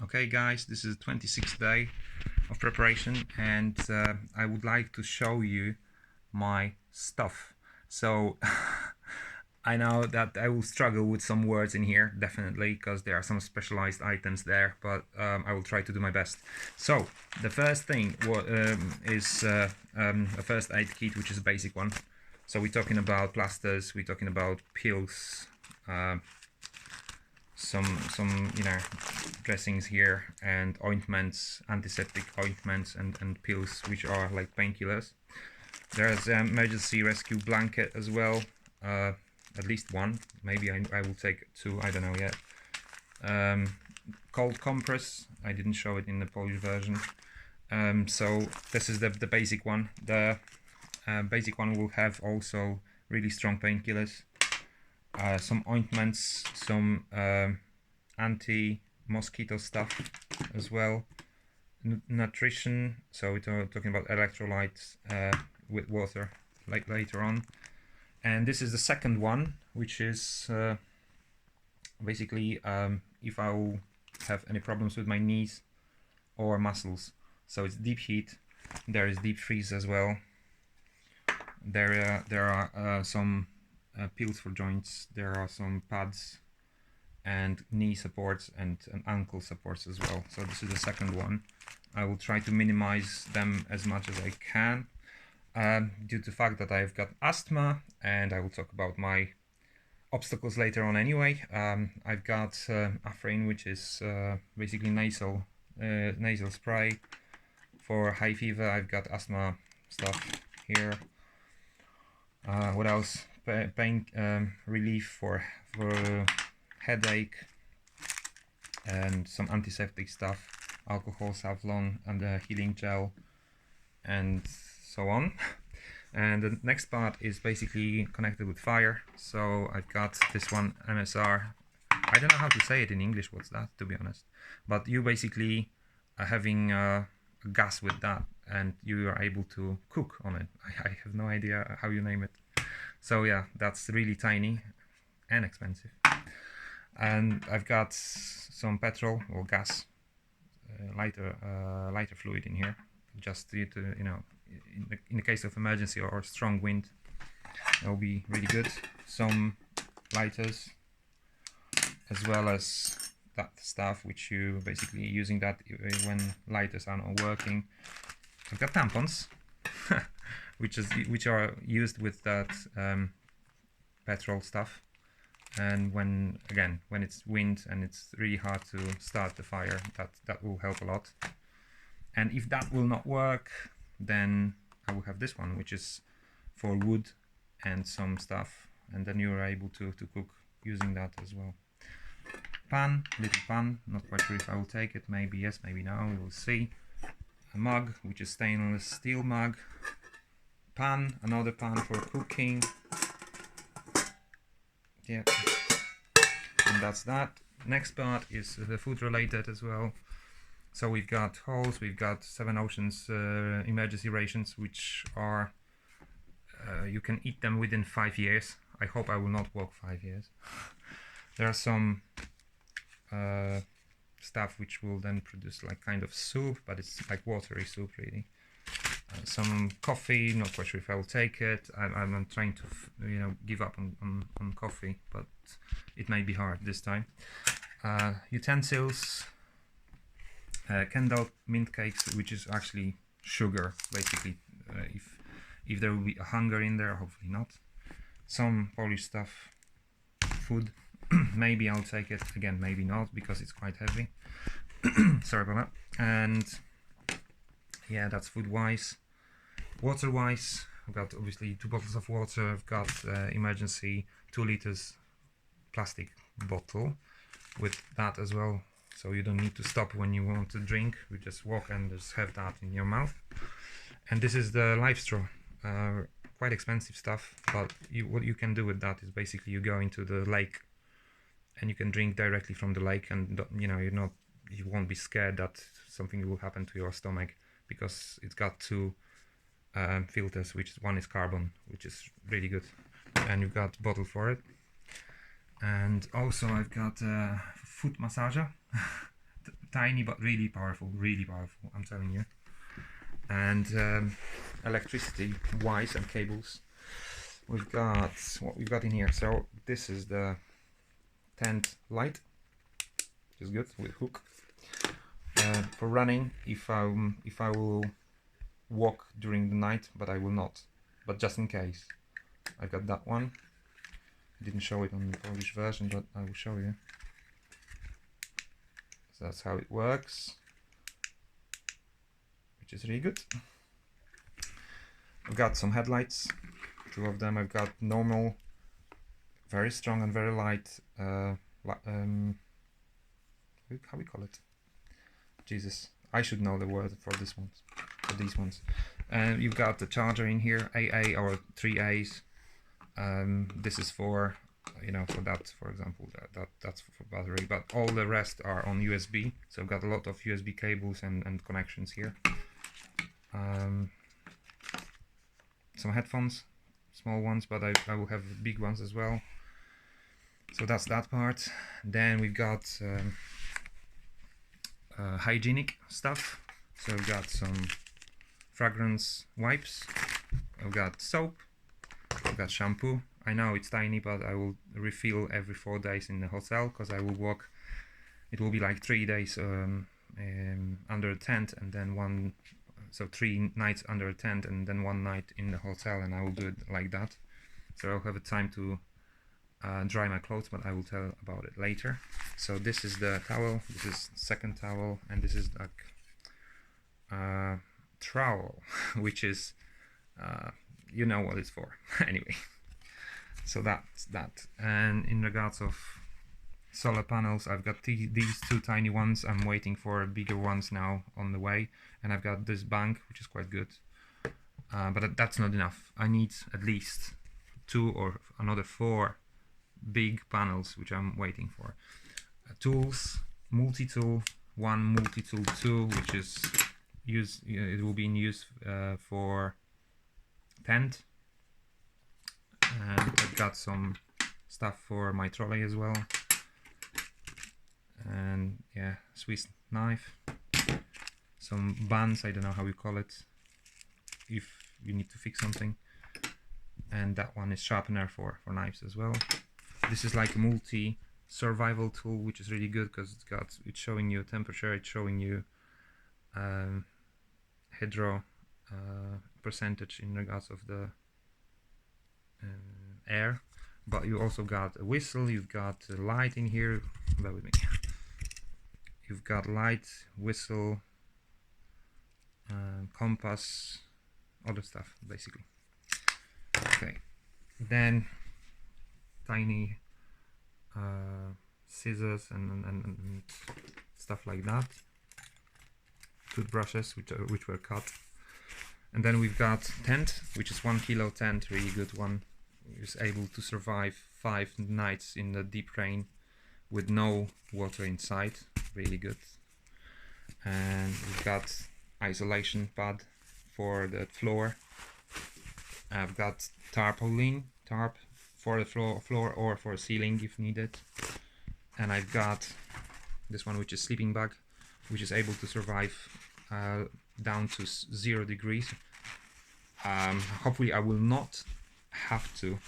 Okay guys, this is the 26th day of preparation and I would like to show you my stuff. So I know that I will struggle with some words in here, definitely, because there are some specialized items there, but I will try to do my best. So the first thing is a first aid kit, which is a basic one. So we're talking about plasters, we're talking about pills, some dressings here, and ointments, antiseptic ointments and pills which are like painkillers. There's an emergency rescue blanket as well, at least one, maybe I will take two, I don't know yet. Cold compress, I didn't show it in the Polish version. So this is the basic one. The basic one will have also really strong painkillers. Some ointments, some anti-mosquito stuff as well. Nutrition, so we're talking about electrolytes with water like later on. And this is the second one, which is basically if I will have any problems with my knees or muscles. So it's deep heat, there is deep freeze as well. There are some pills for joints, there are some pads and knee supports and ankle supports as well. So this is the second one. I will try to minimize them as much as I can due to the fact that I've got asthma, and I will talk about my obstacles later on anyway. I've got Afrin, which is basically nasal spray for high fever. I've got asthma stuff here. What else? Pain relief for headache, and some antiseptic stuff, alcohol, Savlon, and a healing gel, and so on. And the next part is basically connected with fire. So I've got this one, MSR. I don't know how to say it in English, what's that, to be honest. But you basically are having a gas with that, and you are able to cook on it. I have no idea how you name it. So yeah, that's really tiny and expensive. And I've got some petrol or gas, lighter fluid in here, just to in the case of emergency or strong wind, that will be really good. Some lighters, as well as that stuff which you basically using that when lighters are not working. I've got tampons, which are used with that petrol stuff. And when it's wind and it's really hard to start the fire, that will help a lot. And if that will not work, then I will have this one, which is for wood and some stuff, and then you are able to cook using that as well. Pan, little pan, not quite sure if I will take it, maybe yes, maybe no, we will see. A mug, which is stainless steel mug. Pan, another pan for cooking. Yeah, and that's that. Next part is the food related as well. So we've got holes, we've got Seven Oceans emergency rations, which are you can eat them within 5 years. I hope I will not walk 5 years. There are some stuff which will then produce like kind of soup, but it's like watery soup really. Some coffee, not quite sure if I will take it. I'm trying to give up on coffee, but it may be hard this time. Utensils, Kendall mint cakes, which is actually sugar basically, if there will be a hunger in there, hopefully not. Some Polish stuff, food. Maybe I'll take it, again maybe not, because it's quite heavy. Sorry about that. And yeah, that's food wise. Water wise, I've got obviously 2 bottles of water. I've got emergency 2 liters plastic bottle with that as well, so you don't need to stop when you want to drink. You just walk and just have that in your mouth. And this is the life straw, quite expensive stuff, but what you can do with that is basically you go into the lake and you can drink directly from the lake, and you won't be scared that something will happen to your stomach, because it's got 2 filters, which one is carbon, which is really good, and you've got bottle for it. And also I've got a foot massager tiny but really powerful, I'm telling you. And electricity wires and cables, we've got what we've got in here. So this is the tent light, which is good, with hook. For running, if I will walk during the night, but I will not, but just in case, I got that one. Didn't show it on the Polish version, but I will show you. So that's how it works, which is really good. I've got some headlights, 2 of them. I've got normal, very strong and very light, how we call it? Jesus, I should know the word for these ones. And you've got the charger in here, AA or 3As. This is for, for that, for example, that's for battery, but all the rest are on USB. So I've got a lot of USB cables and connections here. Some headphones, small ones, but I will have big ones as well. So that's that part. Then we've got hygienic stuff. So I've got some fragrance wipes, I've got soap, I've got shampoo. I know it's tiny, but I will refill every 4 days in the hotel, because I will walk. It will be like 3 days under a tent, and then 3 nights under a tent, and then 1 night in the hotel, and I will do it like that. So I'll have a time to dry my clothes, but I will tell about it later. So this is the towel, this is second towel, and this is like trowel, which is you know what it's for. Anyway, so that's that. And in regards of solar panels, I've got these 2 tiny ones. I'm waiting for bigger ones now on the way, and I've got this bank, which is quite good, but that's not enough. I need at least 2 or another 4 big panels, which I'm waiting for. Tools, multi-tool 1, multi-tool 2, which is it will be in use for tent, and I've got some stuff for my trolley as well, and yeah, Swiss knife, some bands, I don't know how you call it if you need to fix something, and that one is sharpener for knives as well. This is like a multi survival tool, which is really good because it's showing you temperature, it's showing you hydro percentage in regards of the air, but you also got a whistle, you've got a light in here, bear with me, you've got light, whistle, compass, other stuff basically. Okay, then tiny scissors and stuff like that, toothbrushes which were cut. And then we've got tent, which is 1 kilo tent, really good one. It's able to survive 5 nights in the deep rain with no water inside, really good. And we've got isolation pad for the floor. I've got tarp for the floor or for ceiling if needed. And I've got this one, which is sleeping bag, which is able to survive down to 0 degrees. Hopefully I will not have to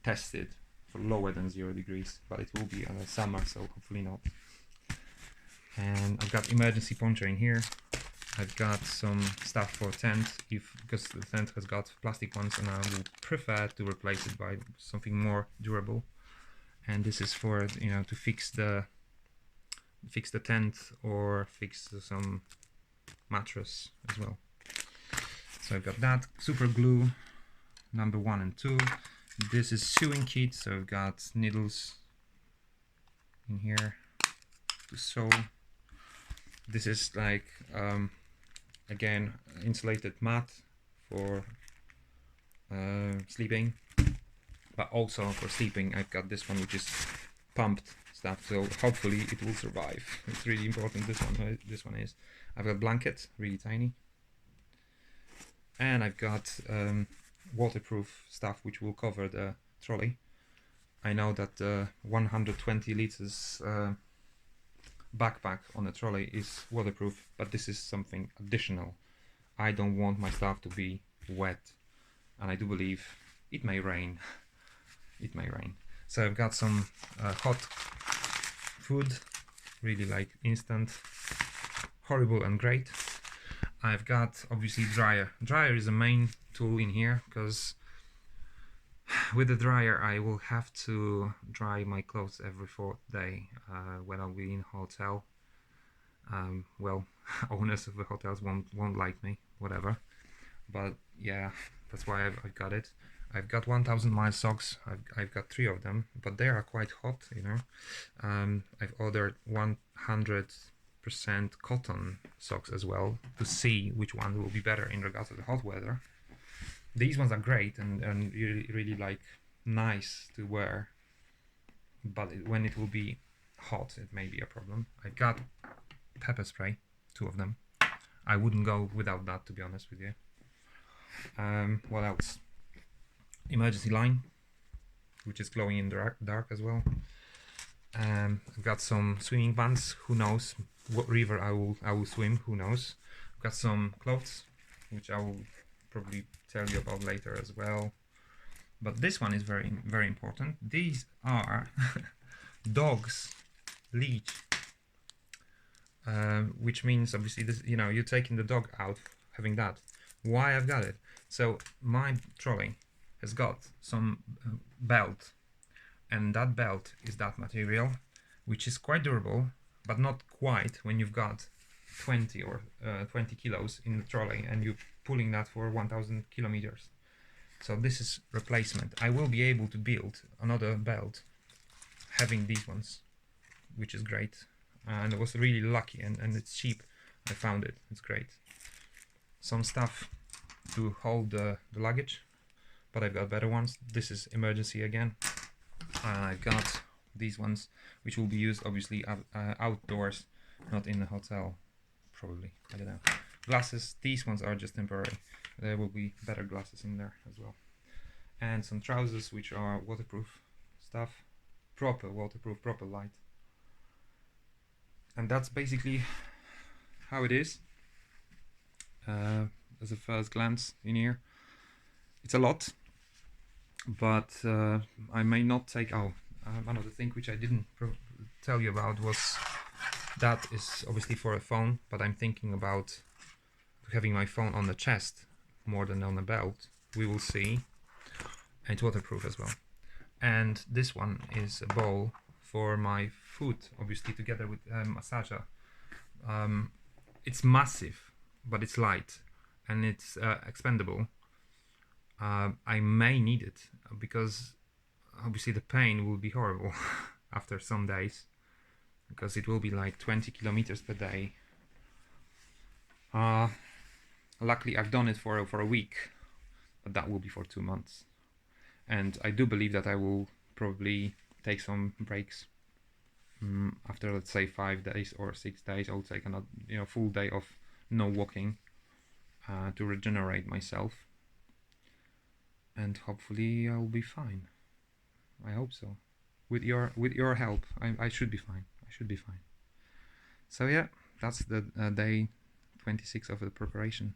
test it for lower than 0 degrees, but it will be summer, so hopefully not. And I've got emergency poncho in here. I've got some stuff for tent, because the tent has got plastic ones, and I would prefer to replace it by something more durable. And this is for to fix the tent or fix some mattress as well. So I've got that, super glue number 1 and 2. This is sewing kit, so I've got needles in here to sew. This is like again insulated mat for sleeping, but also for sleeping I've got this one, which is pumped stuff, so hopefully it will survive. It's really important, this one is. I've got blanket, really tiny, and I've got waterproof stuff which will cover the trolley. I know that 120 liters backpack on the trolley is waterproof, but this is something additional. I don't want my stuff to be wet, and I do believe it may rain. It may rain. So I've got some hot food, really like instant, horrible and great. I've got obviously dryer. Dryer is the main tool in here, because with the dryer I will have to dry my clothes every 4th day when I'll be in hotel. Well, owners of the hotels won't like me, whatever, but yeah, that's why I've got it. I've got 1000 mile socks. I've got 3 of them, but they are quite hot, you know. I've ordered 100% cotton socks as well, to see which one will be better in regards to the hot weather. These ones are great and really like nice to wear, but when it will be hot, it may be a problem. I've got pepper spray, 2 of them. I wouldn't go without that, to be honest with you. What else? Emergency line, which is glowing in the dark as well. I've got some swimming pants. Who knows what river I will swim? Who knows? I've got some clothes, which I will probably tell you about later as well. But this one is very important. These are dog's leash, which means obviously this, you know, you're taking the dog out, having that. Why I've got it? So my trolley has got some belt, and that belt is that material, which is quite durable, but not quite when you've got 20 or 20 kilos in the trolley and you're pulling that for 1000 kilometers. So this is replacement. I will be able to build another belt having these ones, which is great, and I was really lucky, and it's cheap. I found it. It's great. Some stuff to hold the luggage, but I've got better ones. This is emergency again. I've got these ones, which will be used obviously outdoors, not in the hotel, probably. I don't know. Glasses, these ones are just temporary. There will be better glasses in there as well. And some trousers, which are waterproof stuff, proper waterproof, proper light. And that's basically how it is. As a first glance in here, it's a lot, but I may not take. Another thing which I didn't tell you about was that is obviously for a phone, but I'm thinking about having my phone on the chest more than on a belt. We will see. And it's waterproof as well. And this one is a bowl for my food, obviously together with massager. It's massive, but it's light, and it's expendable. I may need it because obviously the pain will be horrible after some days, because it will be like 20 kilometers per day. Luckily I've done it for a week, but that will be for 2 months, and I do believe that I will probably take some breaks. After, let's say, 5 days or 6 days, I'll take another, full day of no walking to regenerate myself, and hopefully I'll be fine. I hope so. With your help, I should be fine. I should be fine. So yeah, that's the day 26 of the preparation.